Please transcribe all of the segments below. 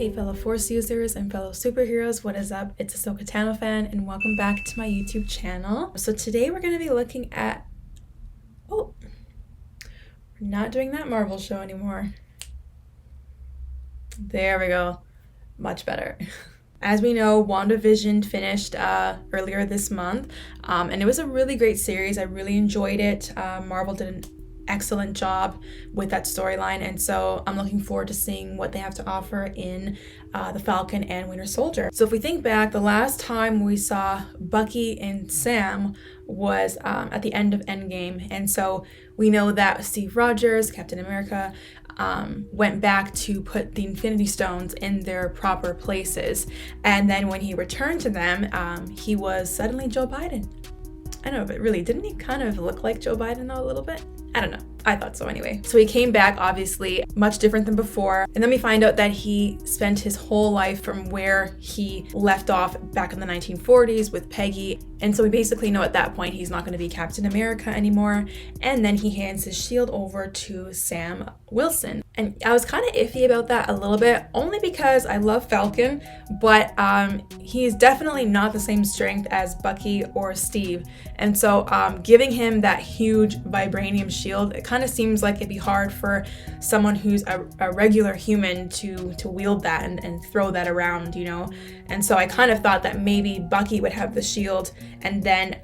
Hey fellow Force users and fellow superheroes, what is up? It's Ahsoka Tano fan and welcome back to my YouTube channel. So today we're going to be looking at... Oh, we're not doing that Marvel show anymore. There we go. Much better. As we know, WandaVision finished earlier this month, and it was a really great series. I really enjoyed it. Marvel did an excellent job with that storyline, and so I'm looking forward to seeing what they have to offer in the Falcon and Winter Soldier. So if we think back, the last time we saw Bucky and Sam was at the end of Endgame, and so we know that Steve Rogers, Captain America, went back to put the Infinity Stones in their proper places, and then when he returned to them, he was suddenly Joe Biden. I know, but really, didn't he kind of look like Joe Biden though a little bit? I don't know. I thought so anyway. So he came back, obviously, much different than before. And then we find out that he spent his whole life from where he left off back in the 1940s with Peggy. And so we basically know at that point he's not going to be Captain America anymore. And then he hands his shield over to Sam Wilson. And I was kind of iffy about that a little bit, only because I love Falcon, but he's definitely not the same strength as Bucky or Steve. And so giving him that huge vibranium shield, it kind of seems like it'd be hard for someone who's a regular human to wield that and throw that around, you know? And so I kind of thought that maybe Bucky would have the shield and then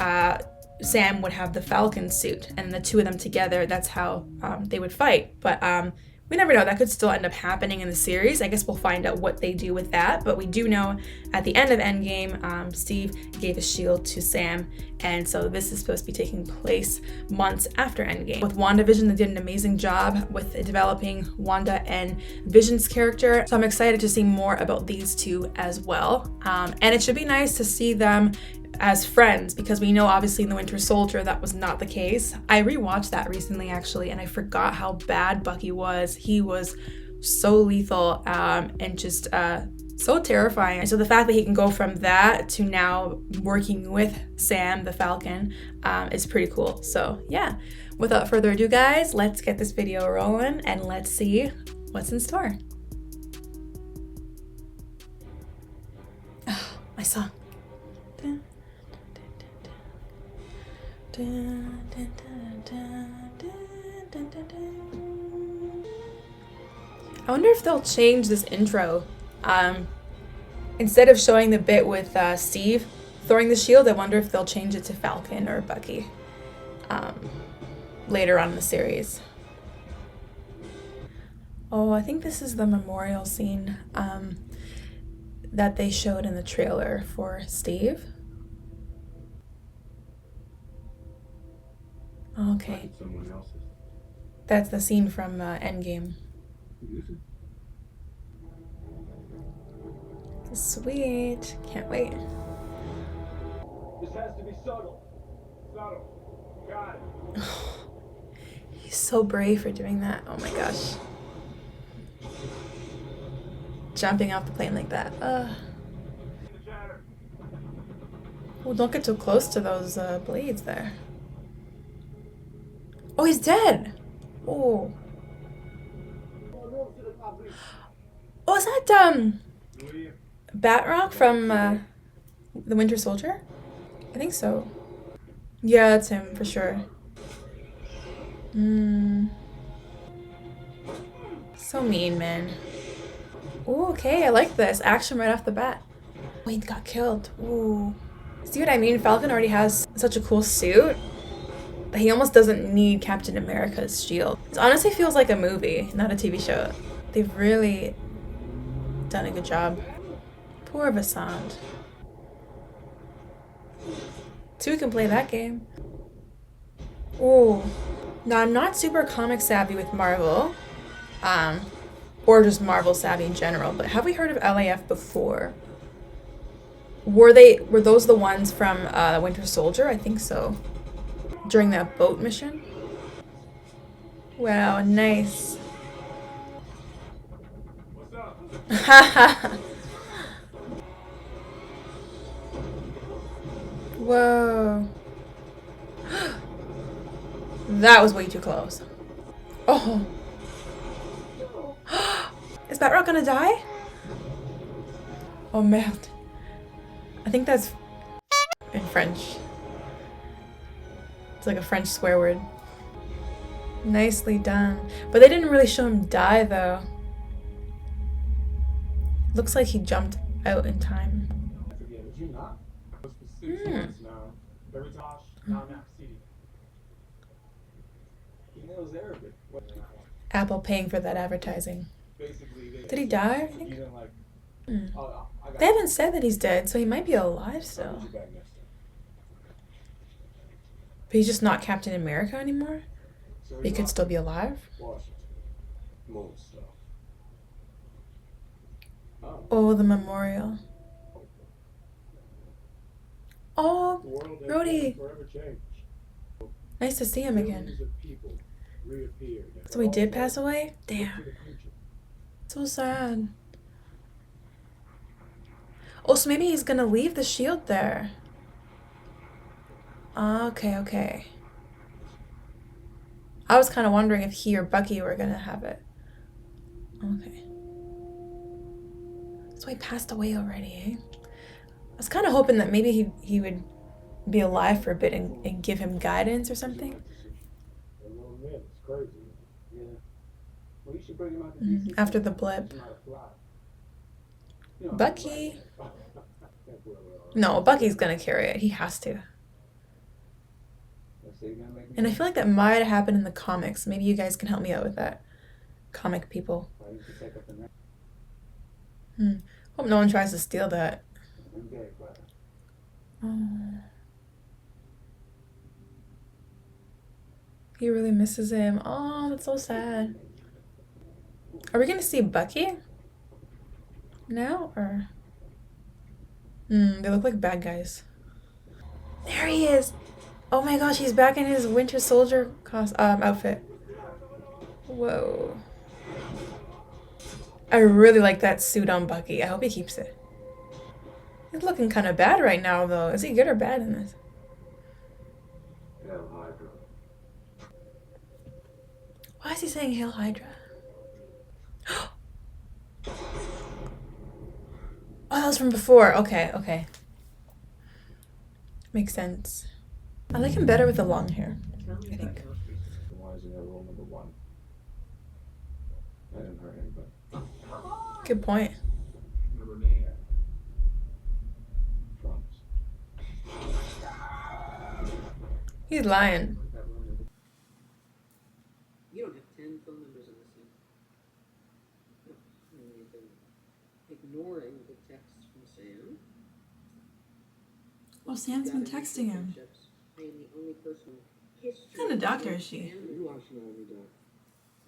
Sam would have the Falcon suit, and the two of them together, that's how they would fight. But we never know. That could still end up happening in the series. I guess we'll find out what they do with that. But we do know at the end of Endgame, Steve gave a shield to Sam. And so this is supposed to be taking place months after Endgame. With WandaVision, they did an amazing job with developing Wanda and Vision's character. So I'm excited to see more about these two as well. And it should be nice to see them as friends, because we know obviously in the Winter Soldier that was not the case. I rewatched that recently actually, and I forgot how bad Bucky was. He was so lethal and just so terrifying. And so the fact that he can go from that to now working with Sam the Falcon is pretty cool. So yeah, without further ado guys, let's get this video rolling and let's see what's in store. Oh, my song. I wonder if they'll change this intro. Instead of showing the bit with Steve throwing the shield, I wonder if they'll change it to Falcon or Bucky later on in the series. Oh, I think this is the memorial scene that they showed in the trailer for Steve. Okay. That's the scene from Endgame. Sweet. Can't wait. This has to be subtle. Subtle. Got it. He's so brave for doing that. Oh my gosh. Jumping off the plane like that. Well, don't get too close to those blades there. Oh, he's dead. Oh. Oh, is that Batroc from the Winter Soldier? I think so. Yeah, that's him for sure. So mean, man. Ooh, okay, I like this. Action right off the bat. Oh, he got killed. Ooh. See what I mean? Falcon already has such a cool suit. He almost doesn't need Captain America's shield. It honestly feels like a movie, not a TV show. They've really done a good job. Poor Vasant. So we can play that game. Oh. Now, I'm not super comic savvy with Marvel. Or just Marvel savvy in general, but have we heard of LAF before? Were those the ones from Winter Soldier? I think so. During that boat mission? Wow, nice. What's up? Haha. Whoa. That was way too close. Oh. Is Batroc gonna die? Oh, merde. I think that's in French. It's like a French swear word. Nicely done. But they didn't really show him die, though. Looks like he jumped out in time. Did you not? For 6 Hmm. months now. Every time, now I'm city. He knows Arabic. Apple paying for that advertising. Basically, Did he die, I he think? didn't like. They haven't said that he's dead, so he might be alive I'll still. get you back next time. But he's just not Captain America anymore? So He could still be alive? Washington. Moon stuff. Oh, the memorial. Oh, The world has Rhodey. forever changed. Nice to see him again. Millions of people reappeared. So he did pass away? Look Damn. to the future. So sad. Oh, so maybe he's gonna leave the shield there. Okay, okay. I was kind of wondering if he or Bucky were gonna have it. Okay. So he passed away already, eh? I was kind of hoping that maybe he would be alive for a bit and give him guidance or something. That little man is crazy. Yeah. Well, you should bring him out to DC. After the blip. He's not a fly. You know, Bucky. No, Bucky's gonna carry it. He has to. And I feel like that might have happened in the comics. Maybe you guys can help me out with that. Comic people. Hope no one tries to steal that. Oh. He really misses him. Oh, that's so sad. Are we gonna see Bucky now, or? They look like bad guys. There he is. Oh my gosh, he's back in his Winter Soldier outfit. Whoa. I really like that suit on Bucky. I hope he keeps it. He's looking kind of bad right now, though. Is he good or bad in this? Why is he saying Hail Hydra? Oh, that was from before. Okay, okay. Makes sense. I like him better with the long hair, I think. Why is he rule number 1? I didn't hurt anybody. Good point. Remember me? Promise. He's lying. You don't have 10 phone numbers on the scene. No, you've been ignoring the text from Sam. Well, Sam's been texting him. I am the only person in history. What kind of doctor is she? You watching all me, Doc?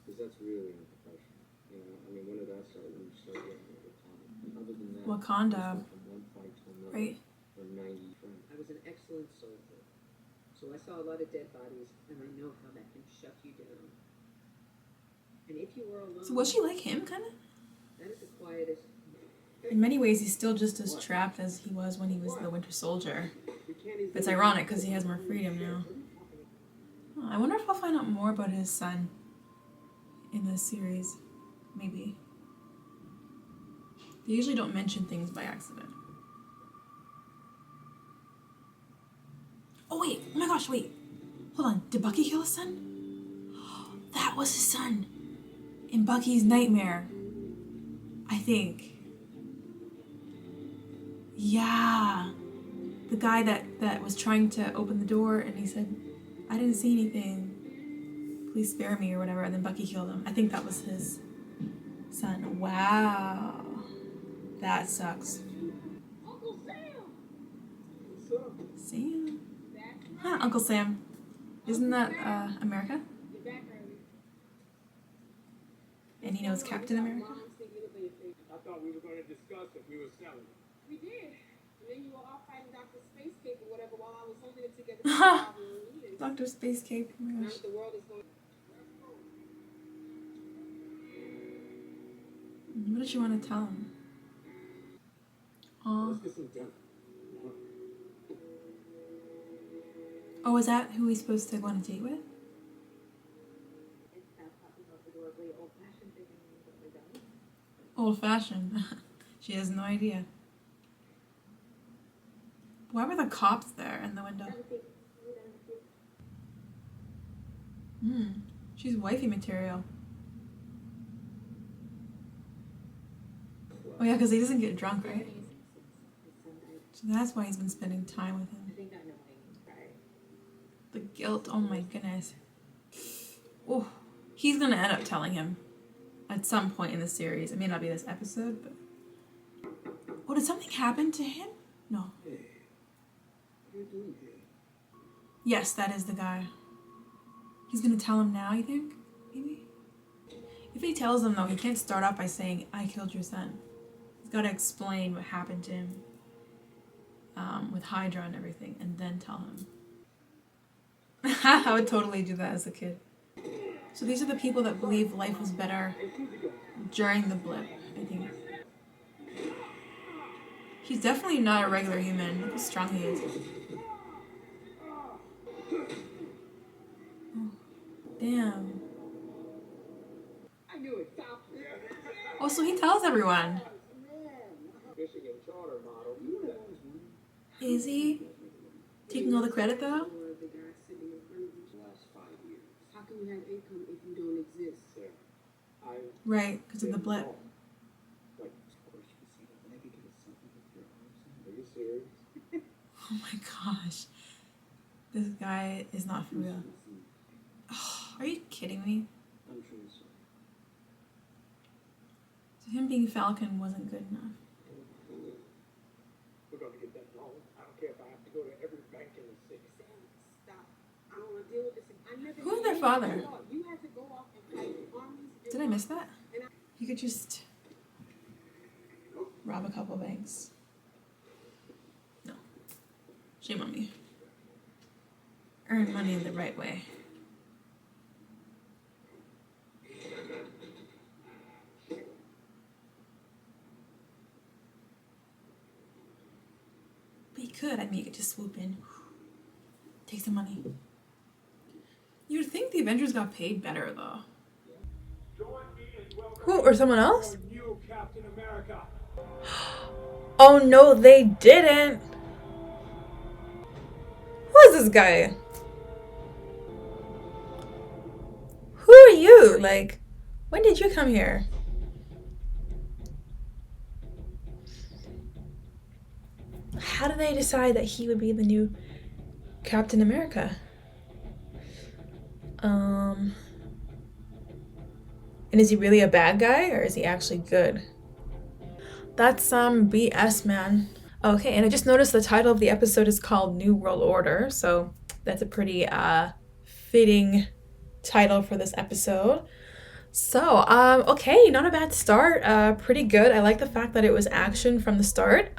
Because that's really unprofessional. You know, I mean, when did that start? When you started working with Tommy? And other than that, Wakanda, from one fight to another, right? or 90 friends. I was an excellent soldier. So I saw a lot of dead bodies, and I know how that can shut you down. And if you were alone... So was she like him, kind of? That is the quietest... In many ways, he's still just as trapped as he was when he was the Winter Soldier. It's ironic because he has more freedom now. Oh, I wonder if I'll find out more about his son in this series. Maybe. They usually don't mention things by accident. Oh wait, oh my gosh, wait. Hold on, did Bucky kill his son? That was his son. In Bucky's nightmare. I think. Yeah. The guy that was trying to open the door and he said, I didn't see anything. Please spare me or whatever. And then Bucky killed him. I think that was his son. Wow. That sucks. Uncle Sam! What's up? Sam. Huh, Uncle Sam. Isn't that America? You're back early. And he knows Captain America? I thought we were going to discuss if we were selling it. We did. And then you were all fighting Dr. Space Cape or whatever while I was holding it together. For Dr. Space Cape. Oh my gosh. the world is going. What did you want to tell him? Aw. Let's get some dinner. Oh, is that who he's supposed to go on a date with? Old fashioned. She has no idea. Why were the cops there in the window? She's wifey material. Oh yeah, because he doesn't get drunk, right? So that's why he's been spending time with him. I think I know what I mean. Right. The guilt, oh my goodness. Oh, he's gonna end up telling him at some point in the series. It may not be this episode, but... Oh, did something happen to him? No. Hey, what are you doing here? Yes, that is the guy. He's gonna tell him now, you think? Maybe? If he tells him, though, he can't start off by saying, I killed your son. He's gotta explain what happened to him with Hydra and everything, and then tell him. I would totally do that as a kid. So these are the people that believe life was better during the blip, I think. He's definitely not a regular human. Look how strong he is. Oh, damn. I knew it, Falcon. Oh, so he tells everyone. Fishing and charter model. Is he taking all the credit though? Or the guy sitting in front of you. Last 5 years. How can you have income if you don't exist? There. I Right, because of the blip. Like, of course you can see that, but I could get a selfie with your arms in. Are you serious? Oh my gosh. This guy is not for real. Oh, are you kidding me? I'm truly sorry. So him being Falcon wasn't good enough. We're gonna get that loan. I don't care if I have to go to every bank in the city. Stop. I don't want to deal with this. I never Who's did their any father? of that. You had to go off and fight armies. Did I miss that? You could just rob a couple banks. No. Shame on me. Earn money the right way. But he could. I mean, he could just swoop in. Take some money. You'd think the Avengers got paid better, though. Join me in welcoming Who? Or someone else? our new Captain America. Oh no, they didn't. Who is this guy? Who are you? Like, when did you come here? How did they decide that he would be the new Captain America? And is he really a bad guy or is he actually good? That's some BS, man. Okay, and I just noticed the title of the episode is called New World Order, so that's a pretty fitting title for this episode. So, okay, not a bad start. Pretty good. I like the fact that it was action from the start.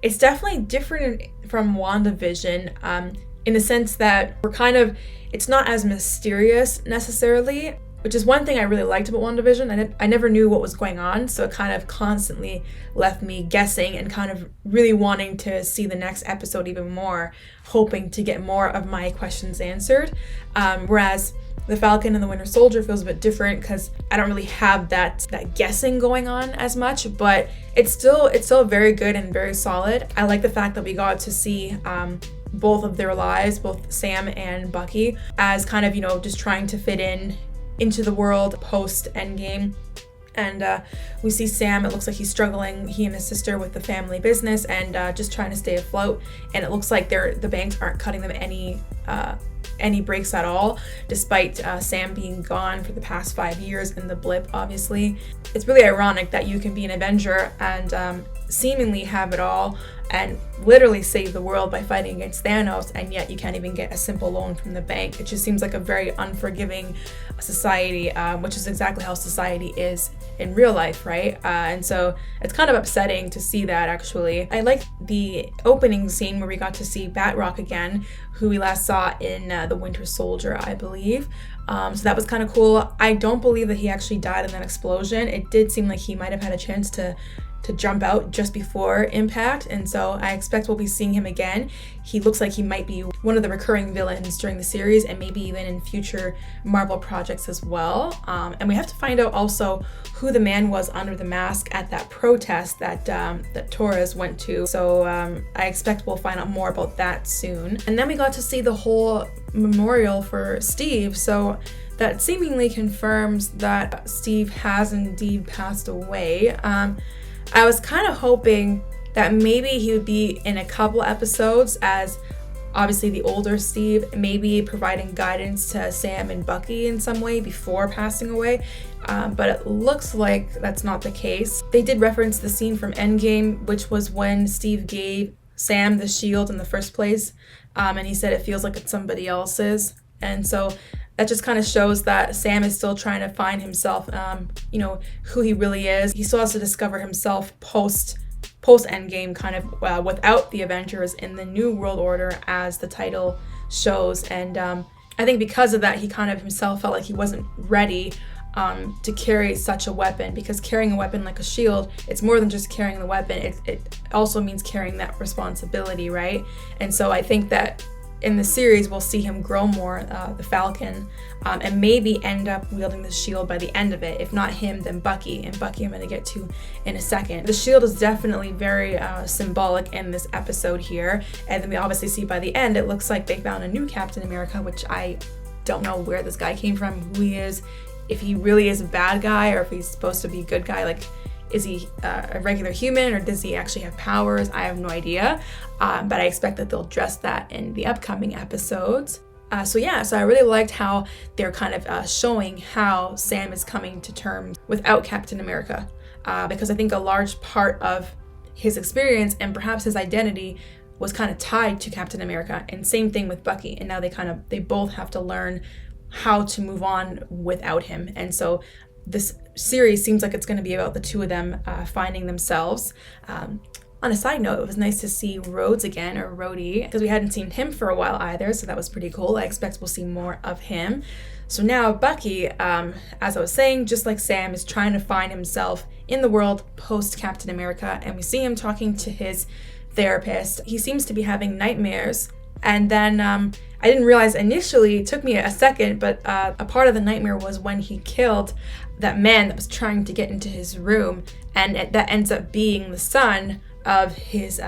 It's definitely different from WandaVision in the sense that it's not as mysterious necessarily, which is one thing I really liked about WandaVision. I never knew what was going on, so it kind of constantly left me guessing and kind of really wanting to see the next episode even more, hoping to get more of my questions answered. Whereas the Falcon and the Winter Soldier feels a bit different because I don't really have that guessing going on as much, but it's still very good and very solid. I like the fact that we got to see both of their lives, both Sam and Bucky, as kind of, just trying to fit into the world post Endgame. And we see Sam, it looks like he's struggling, he and his sister, with the family business and just trying to stay afloat. And it looks like the banks aren't cutting them any breaks at all, despite Sam being gone for the past 5 years in the blip, obviously. It's really ironic that you can be an Avenger and seemingly have it all and literally save the world by fighting against Thanos, and yet you can't even get a simple loan from the bank. It just seems like a very unforgiving society, which is exactly how society is in real life, right? And so it's kind of upsetting to see that, actually. I like the opening scene where we got to see Batroc again, who we last saw in the Winter Soldier, I believe. So that was kind of cool. I don't believe that he actually died in that explosion. It did seem like he might have had a chance to to jump out just before impact, and so I expect we'll be seeing him again. He looks like he might be one of the recurring villains during the series and maybe even in future Marvel projects as well. And we have to find out also who the man was under the mask at that protest that Torres went to. So I expect we'll find out more about that soon. And then we got to see the whole memorial for Steve, so that seemingly confirms that Steve has indeed passed away. I was kind of hoping that maybe he would be in a couple episodes as obviously the older Steve, maybe providing guidance to Sam and Bucky in some way before passing away, but it looks like that's not the case. They did reference the scene from Endgame, which was when Steve gave Sam the shield in the first place, and he said it feels like it's somebody else's, and so that just kind of shows that Sam is still trying to find himself, who he really is. He still has to discover himself post Endgame, kind of without the Avengers in the New World Order, as the title shows. And I think because of that, he kind of himself felt like he wasn't ready to carry such a weapon, because carrying a weapon like a shield, it's more than just carrying the weapon. It also means carrying that responsibility, right? And so I think that in the series, we'll see him grow more, the Falcon, and maybe end up wielding the shield by the end of it. If not him, then Bucky. And Bucky I'm going to get to in a second. The shield is definitely very symbolic in this episode here. And then we obviously see by the end, it looks like they found a new Captain America, which I don't know where this guy came from, who he is, if he really is a bad guy or if he's supposed to be a good guy. Like, is he a regular human, or does he actually have powers? I have no idea, but I expect that they'll address that in the upcoming episodes. So I really liked how they're kind of showing how Sam is coming to terms without Captain America, because I think a large part of his experience and perhaps his identity was kind of tied to Captain America, and same thing with Bucky, and now they both have to learn how to move on without him. And so this series seems like it's going to be about the two of them finding themselves. On a side note, it was nice to see Rhodes again, or Rhodey, because we hadn't seen him for a while either, so that was pretty cool. I expect we'll see more of him. So now Bucky, as I was saying, just like Sam, is trying to find himself in the world post Captain America, and we see him talking to his therapist. He seems to be having nightmares, and then I didn't realize initially, it took me a second, but a part of the nightmare was when he killed that man that was trying to get into his room, and that ends up being the son of his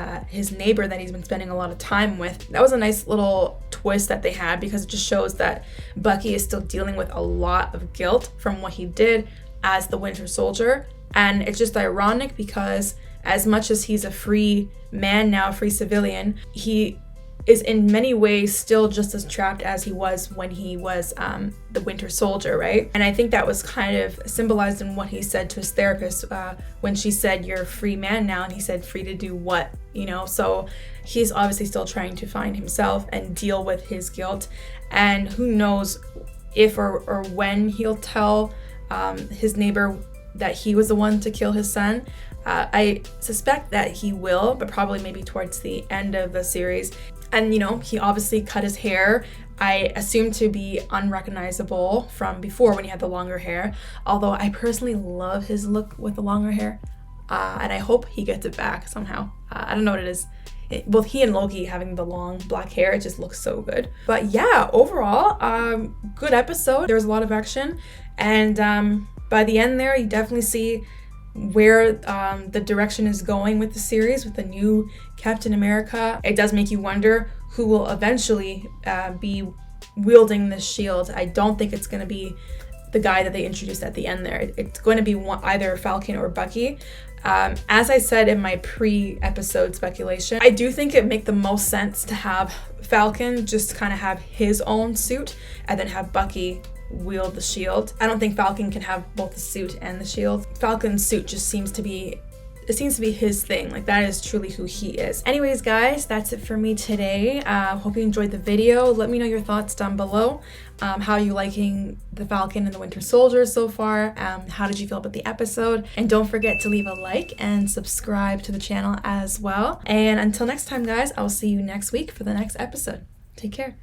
neighbor that he's been spending a lot of time with. That was a nice little twist that they had, because it just shows that Bucky is still dealing with a lot of guilt from what he did as the Winter Soldier. And it's just ironic because as much as he's a free man now, a free civilian, he is in many ways still just as trapped as he was when he was the Winter Soldier, right? And I think that was kind of symbolized in what he said to his therapist when she said, "You're a free man now," and he said, "Free to do what?" So he's obviously still trying to find himself and deal with his guilt, and who knows if or when he'll tell his neighbor that he was the one to kill his son. I suspect that he will, but probably maybe towards the end of the series. And he obviously cut his hair, I assume to be unrecognizable from before when he had the longer hair, although I personally love his look with the longer hair, and I hope he gets it back somehow. I don't know what it is. Both he and Loki having the long black hair, it just looks so good. But yeah, overall, good episode. There was a lot of action, and by the end there, you definitely see where the direction is going with the series, with the new Captain America. It does make you wonder who will eventually be wielding this shield. I don't think it's going to be the guy that they introduced at the end there. It's going to be either Falcon or Bucky. As I said in my pre-episode speculation, I do think it'd make the most sense to have Falcon just kind of have his own suit and then have Bucky wield the shield. I don't think Falcon can have both the suit and the shield. Falcon's suit just seems to be his thing. Like, that is truly who he is. Anyways, guys, that's it for me today. Hope you enjoyed the video. Let me know your thoughts down below. How are you liking the Falcon and the Winter Soldier so far? How did you feel about the episode? And don't forget to leave a like and subscribe to the channel as well. And until next time, guys, I'll see you next week for the next episode. Take care.